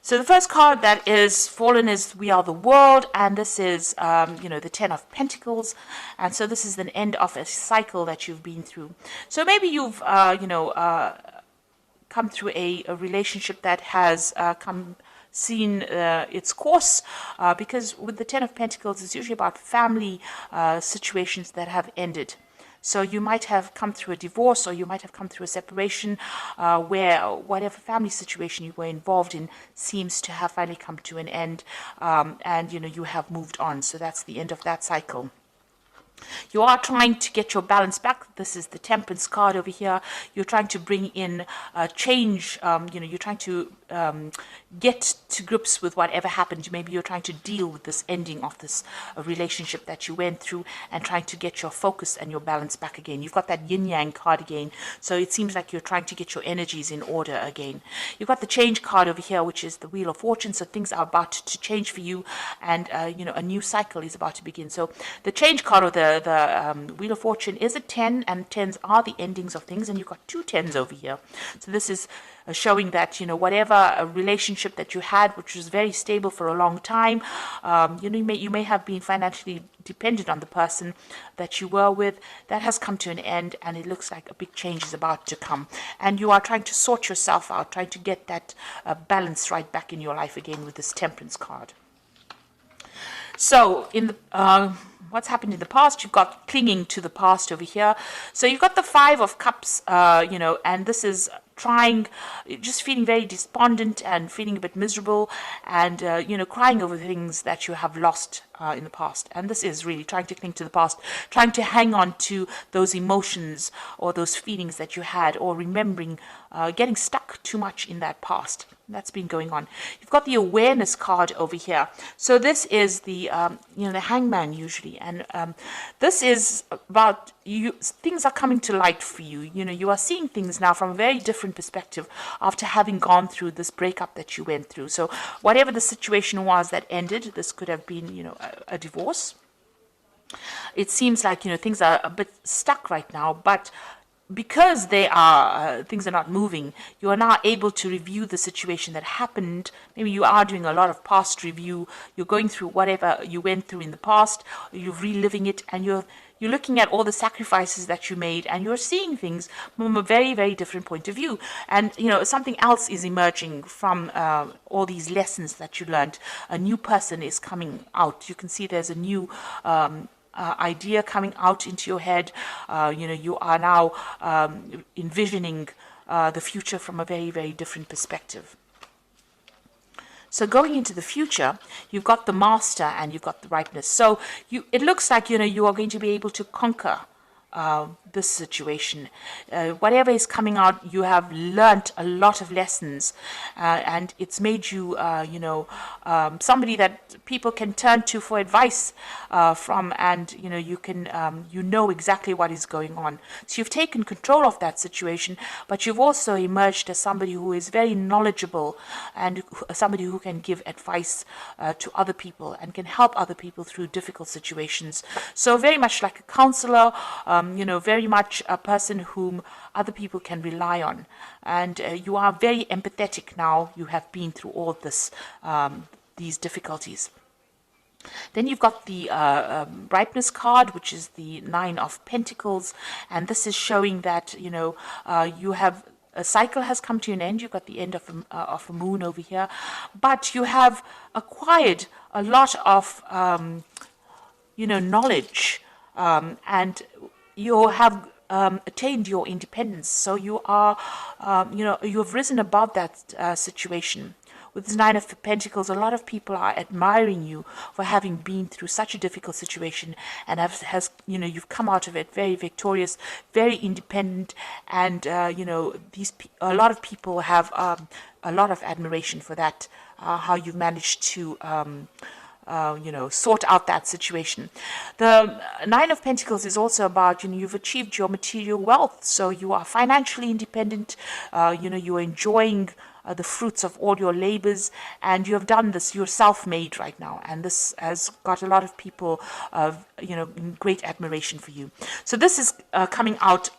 So the first card that is fallen is We Are the World, and this is, the Ten of Pentacles, and so this is the end of a cycle that you've been through. So maybe you've, come through a relationship that has seen its course, because with the Ten of Pentacles, it's usually about family situations that have ended. So you might have come through a divorce, or you might have come through a separation, where whatever family situation you were involved in seems to have finally come to an end, and you have moved on. So that's the end of that cycle. You are trying to get your balance back. This is the Temperance card over here. You're trying to bring in change. You're trying to get to grips with whatever happened. Maybe you're trying to deal with this ending of this relationship that you went through, and trying to get your focus and your balance back again. You've got that yin yang card again. So it seems like you're trying to get your energies in order again. You've got the Change card over here, which is the Wheel of Fortune. So things are about to change for you, and a new cycle is about to begin. So the Change card, or the Wheel of Fortune, is a 10, and 10s are the endings of things, and you've got 2 10s over here. So this is showing that whatever a relationship that you had, which was very stable for a long time, you may have been financially dependent on the person that you were with, that has come to an end, and it looks like a big change is about to come, and you are trying to sort yourself out, trying to get that balance right back in your life again with this Temperance card. So in the what's happened in the past, you've got clinging to the past over here. So you've got the Five of Cups, and this is just feeling very despondent and feeling a bit miserable, and crying over things that you have lost in the past. And this is really trying to cling to the past, trying to hang on to those emotions or those feelings that you had, or remembering, getting stuck too much in that past. That's been going on. You've got the Awareness card over here. So this is the the Hangman usually, and this is about things are coming to light for you. You are seeing things now from a very different perspective after having gone through this breakup that you went through. So whatever the situation was that ended, this could have been a divorce. It seems like things are a bit stuck right now, but because things are not moving, you are now able to review the situation that happened. Maybe you are doing a lot of past review. You're going through whatever you went through in the past. You're reliving it, and you're looking at all the sacrifices that you made, and you're seeing things from a very, very different point of view. And something else is emerging from all these lessons that you learned. A new person is coming out. You can see there's a new idea coming out into your head. You are now envisioning the future from a very, very different perspective. So going into the future, you've got the Master and you've got the Ripeness. So it looks like you are going to be able to conquer this situation. Whatever is coming out, you have learnt a lot of lessons, and it's made you, somebody that people can turn to for advice from, and you can, exactly what is going on. So you've taken control of that situation, but you've also emerged as somebody who is very knowledgeable, and somebody who can give advice to other people and can help other people through difficult situations. So very much like a counselor, very much a person whom other people can rely on. And you are very empathetic now. You have been through all this, these difficulties. Then you've got the Ripeness card, which is the Nine of Pentacles. And this is showing that, you have a cycle has come to an end. You've got the end of a moon over here. But you have acquired a lot of, knowledge, and you have attained your independence. So you are, you have risen above that situation. With this Nine of Pentacles, a lot of people are admiring you for having been through such a difficult situation, and you've come out of it very victorious, very independent, and a lot of people have a lot of admiration for that. How you've managed to sort out that situation. The Nine of Pentacles is also about, you've achieved your material wealth. So you are financially independent, you are enjoying the fruits of all your labors, and you have done this. You're self-made right now, and this has got a lot of people, in great admiration for you. So this is coming out,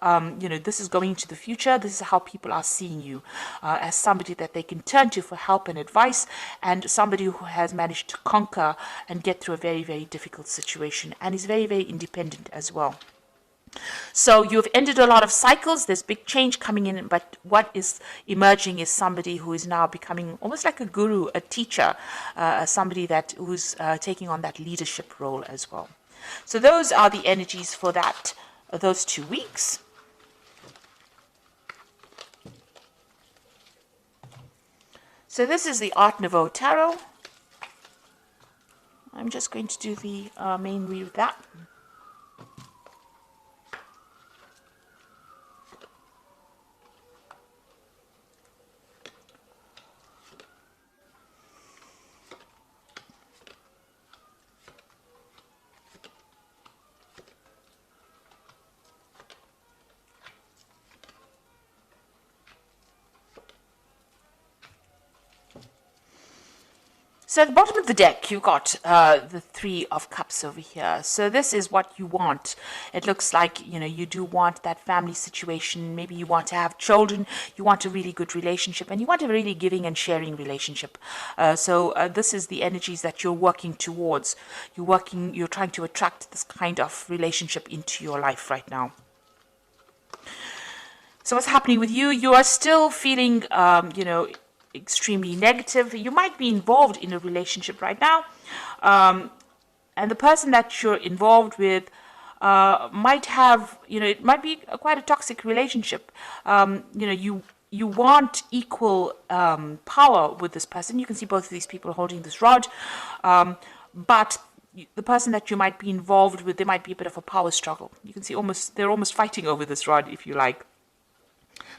this is going into the future. This is how people are seeing you, as somebody that they can turn to for help and advice, and somebody who has managed to conquer and get through a very, very difficult situation, and is very, very independent as well. So you've ended a lot of cycles. There's big change coming in, but what is emerging is somebody who is now becoming almost like a guru, a teacher, somebody who's taking on that leadership role as well. So those are the energies for those 2 weeks. So this is the Art Nouveau Tarot. I'm just going to do the main read of that. So at the bottom of the deck, you've got the Three of Cups over here. So this is what you want. It looks like, you do want that family situation. Maybe you want to have children. You want a really good relationship. And you want a really giving and sharing relationship. So this is the energies that you're working towards. You're trying to attract this kind of relationship into your life right now. So what's happening with you? You are still feeling, extremely negative. You might be involved in a relationship right now, and the person that you're involved with might have, it might be quite a toxic relationship. You want equal power with this person. You can see both of these people holding this rod, but the person that you might be involved with, there might be a bit of a power struggle. You can see they're almost fighting over this rod, if you like.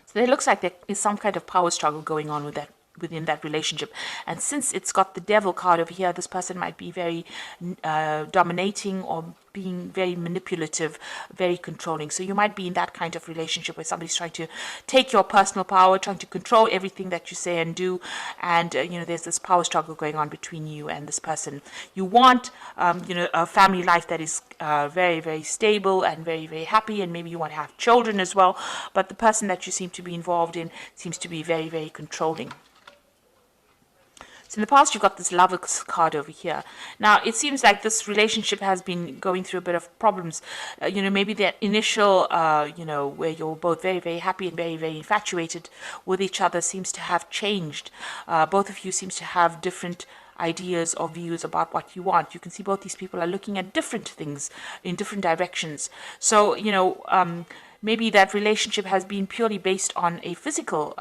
So it looks like there is some kind of power struggle going on within that relationship. And since it's got the Devil card over here, this person might be very dominating or being very manipulative, very controlling. So you might be in that kind of relationship where somebody's trying to take your personal power, trying to control everything that you say and do. And, there's this power struggle going on between you and this person. You want, a family life that is very, very stable and very, very happy. And maybe you want to have children as well. But the person that you seem to be involved in seems to be very, very controlling. So in the past, you've got this Lover's card over here. Now, it seems like this relationship has been going through a bit of problems. Maybe that initial, where you're both very, very happy and very, very infatuated with each other seems to have changed. Both of you seems to have different ideas or views about what you want. You can see both these people are looking at different things in different directions. So, maybe that relationship has been purely based on a physical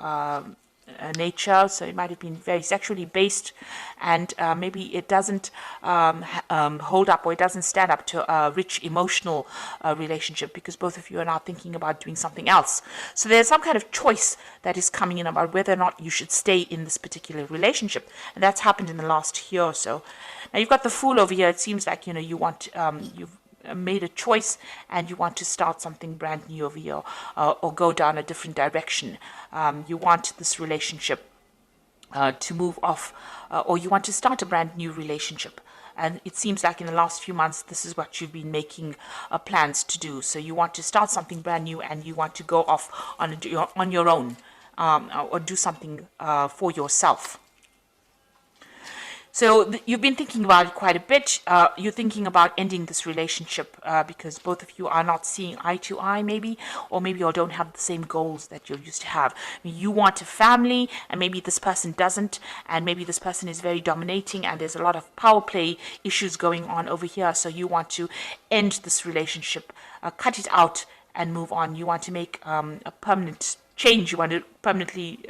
nature, so it might have been very sexually based, and maybe it doesn't hold up, or it doesn't stand up to a rich emotional relationship, because both of you are now thinking about doing something else. So there's some kind of choice that is coming in about whether or not you should stay in this particular relationship, and that's happened in the last year or so. Now you've got the Fool over here. It seems like you want you've made a choice and you want to start something brand new over here, or go down a different direction. You want this relationship to move off, or you want to start a brand new relationship. And it seems like in the last few months, this is what you've been making plans to do. So you want to start something brand new, and you want to go off on your own, or do something for yourself. So you've been thinking about it quite a bit. You're thinking about ending this relationship because both of you are not seeing eye to eye, maybe, or maybe you don't have the same goals that you used to have. I mean, you want a family, and maybe this person doesn't, and maybe this person is very dominating, and there's a lot of power play issues going on over here. So you want to end this relationship, cut it out, and move on. You want to make a permanent change. You want to permanently,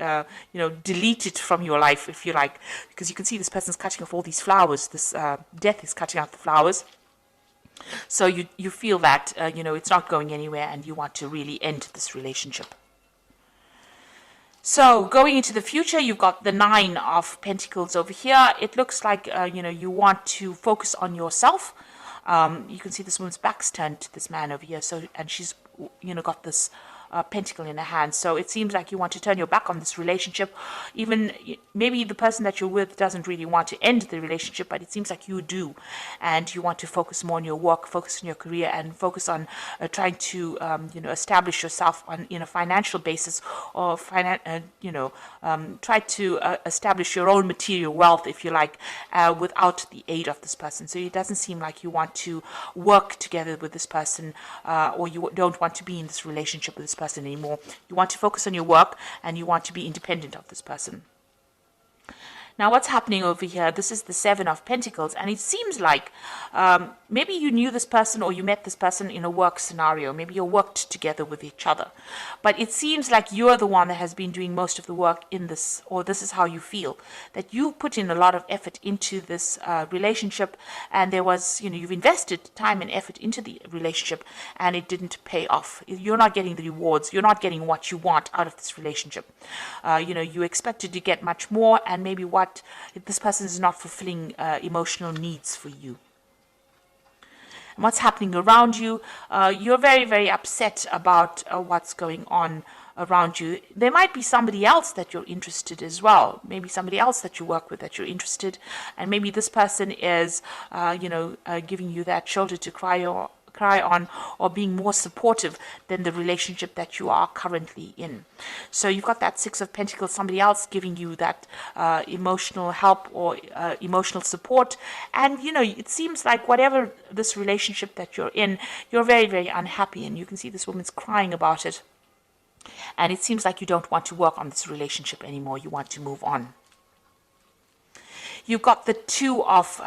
delete it from your life, if you like, because you can see this person's cutting off all these flowers. This death is cutting out the flowers. So you feel that, it's not going anywhere, and you want to really end this relationship. So going into the future, you've got the Nine of Pentacles over here. It looks like, you want to focus on yourself. You can see this woman's back's turned to this man over here. So, and she's, got this pentacle in a hand. So it seems like you want to turn your back on this relationship. Even maybe the person that you're with doesn't really want to end the relationship, but it seems like you do, and you want to focus more on your work, focus on your career, and focus on trying to establish yourself in a financial basis, or try to establish your own material wealth, if you like, without the aid of this person. So it doesn't seem like you want to work together with this person, or you don't want to be in this relationship with this person anymore. You want to focus on your work, and you want to be independent of this person. Now, what's happening over here? This is the Seven of Pentacles, and it seems like maybe you knew this person, or you met this person in a work scenario. Maybe you worked together with each other. But it seems like you're the one that has been doing most of the work in this, or this is how you feel, that you put in a lot of effort into this relationship, and there was, you've invested time and effort into the relationship, and it didn't pay off. You're not getting the rewards. You're not getting what you want out of this relationship. You expected to get much more, and maybe this person is not fulfilling emotional needs for you. And what's happening around you? You're very, very upset about what's going on around you. There might be somebody else that you're interested as well. Maybe somebody else that you work with that you're interested, and maybe this person is, giving you that shoulder to cry on, or being more supportive than the relationship that you are currently in. So you've got that Six of Pentacles, somebody else giving you that emotional help or emotional support. And it seems like whatever this relationship that you're in, you're very, very unhappy, and you can see this woman's crying about it. And it seems like you don't want to work on this relationship anymore. You want to move on. You've got the Two of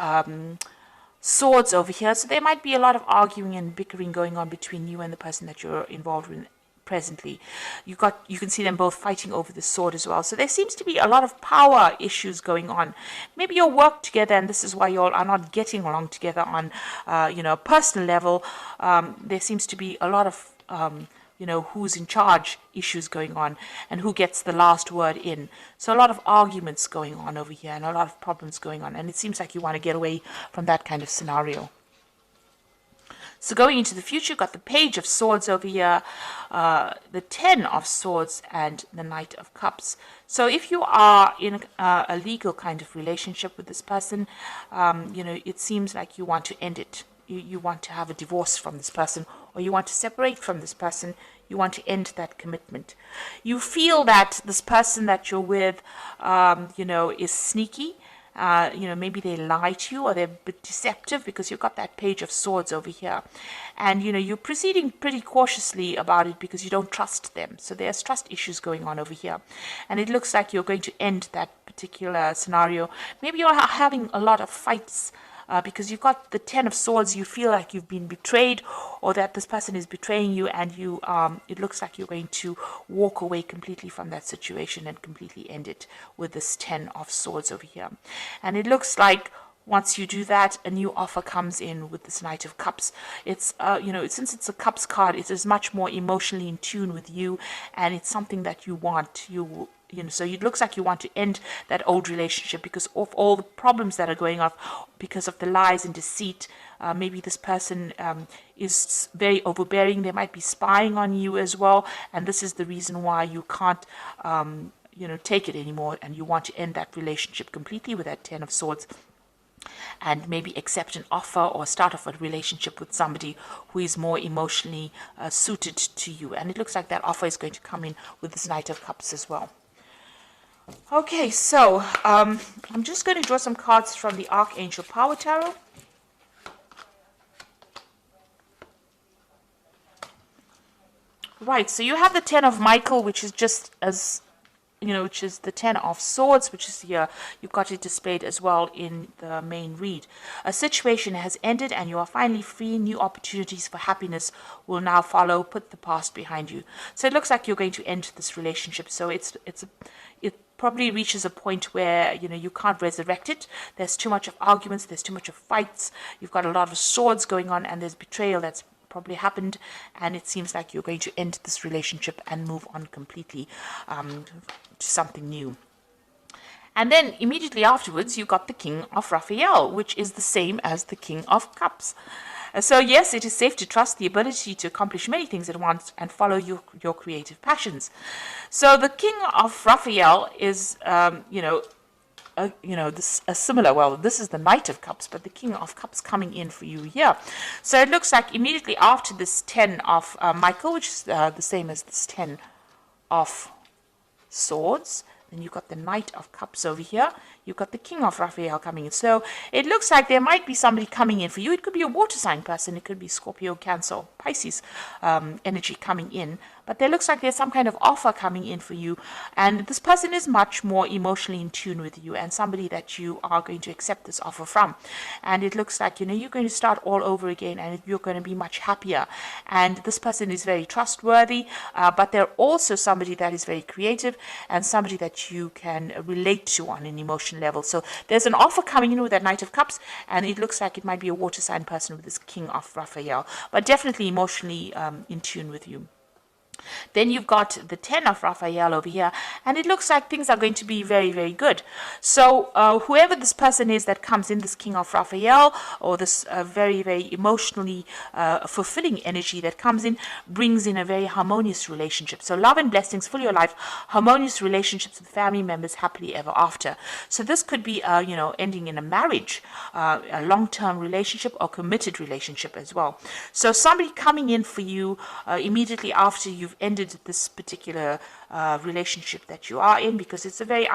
Swords over here, so there might be a lot of arguing and bickering going on between you and the person that you're involved with presently. You can see them both fighting over the sword as well. So there seems to be a lot of power issues going on. Maybe you'll work together, and this is why you all are not getting along together on a personal level. There seems to be a lot of who's in charge issues going on, and who gets the last word in. So a lot of arguments going on over here, and a lot of problems going on, and it seems like you want to get away from that kind of scenario. So going into the future, you've got the Page of Swords over here, the Ten of Swords, and the Knight of Cups. So if you are in a legal kind of relationship with this person, it seems like you want to end it. You want to have a divorce from this person, or you want to separate from this person. You want to end that commitment. You feel that this person that you're with, is sneaky. Maybe they lie to you, or they're a bit deceptive, because you've got that Page of Swords over here. And, you're proceeding pretty cautiously about it because you don't trust them. So there's trust issues going on over here. And it looks like you're going to end that particular scenario. Maybe you're having a lot of fights because you've got the Ten of Swords. You feel like you've been betrayed, or that this person is betraying you, and it looks like you're going to walk away completely from that situation and completely end it with this Ten of Swords over here. And it looks like once you do that, a new offer comes in with this Knight of Cups. It's since it's a Cups card, it is much more emotionally in tune with you, and it's something that you want. So it looks like you want to end that old relationship because of all the problems that are going on, because of the lies and deceit. Maybe this person is very overbearing. They might be spying on you as well, and this is the reason why you can't, take it anymore, and you want to end that relationship completely with that Ten of Swords, and maybe accept an offer or start off a relationship with somebody who is more emotionally suited to you. And it looks like that offer is going to come in with this Knight of Cups as well. Okay, so I'm just going to draw some cards from the Archangel Power Tarot. Right, so you have the Ten of Michael, which is just as, which is the Ten of Swords, which is here. You've got it displayed as well in the main read. A situation has ended, and you are finally free. New opportunities for happiness will now follow. Put the past behind you. So it looks like you're going to end this relationship. So it probably reaches a point where you can't resurrect it. There's too much of arguments. There's too much of fights. You've got a lot of swords going on, and there's betrayal that's probably happened, and it seems like you're going to end this relationship and move on completely to something new. And then immediately afterwards, you got the King of Raphael, which is the same as the King of Cups. So yes, it is safe to trust the ability to accomplish many things at once and follow your creative passions. So the King of Raphael is, this a similar. Well, this is the Knight of Cups, but the King of Cups coming in for you here. So it looks like immediately after this 10 of Michael, which is the same as this 10 of Swords. Then you've got the Knight of Cups over here. You've got the King of Raphael coming in. So it looks like there might be somebody coming in for you. It could be a water sign person. It could be Scorpio, Cancer, or Pisces energy coming in. But there looks like there's some kind of offer coming in for you. And this person is much more emotionally in tune with you and somebody that you are going to accept this offer from. And it looks like, you're going to start all over again and you're going to be much happier. And this person is very trustworthy, but they're also somebody that is very creative and somebody that you can relate to on an emotional level. So there's an offer coming in with that Knight of Cups, and it looks like it might be a water sign person with this King of Raphael, but definitely emotionally in tune with you. Then you've got the 10 of Raphael over here, and it looks like things are going to be very, very good. So whoever this person is that comes in, this King of Raphael, or this very, very emotionally fulfilling energy that comes in, brings in a very harmonious relationship. So love and blessings for your life, harmonious relationships with family members, happily ever after. So this could be, ending in a marriage, a long-term relationship or committed relationship as well. So somebody coming in for you immediately after you've ended this particular relationship that you are in, because it's a very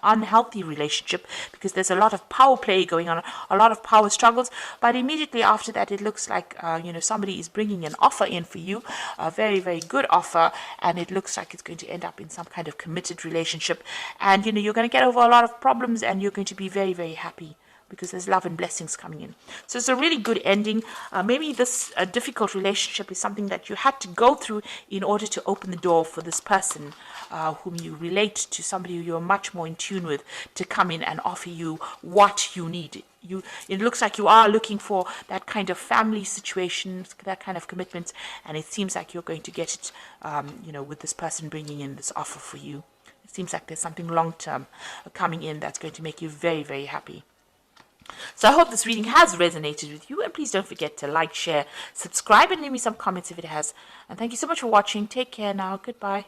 unhealthy relationship, because there's a lot of power play going on, a lot of power struggles. But immediately after that, it looks like somebody is bringing an offer in for you, a very, very good offer, and it looks like it's going to end up in some kind of committed relationship. And you're going to get over a lot of problems, and you're going to be very, very happy, because there's love and blessings coming in. So it's a really good ending. Maybe this difficult relationship is something that you had to go through in order to open the door for this person whom you relate to, somebody who you're much more in tune with, to come in and offer you what you need. It looks like you are looking for that kind of family situation, that kind of commitment, and it seems like you're going to get it, with this person bringing in this offer for you. It seems like there's something long-term coming in that's going to make you very, very happy. So I hope this reading has resonated with you, and please don't forget to like, share, subscribe, and leave me some comments if it has. And thank you so much for watching. Take care now. Goodbye.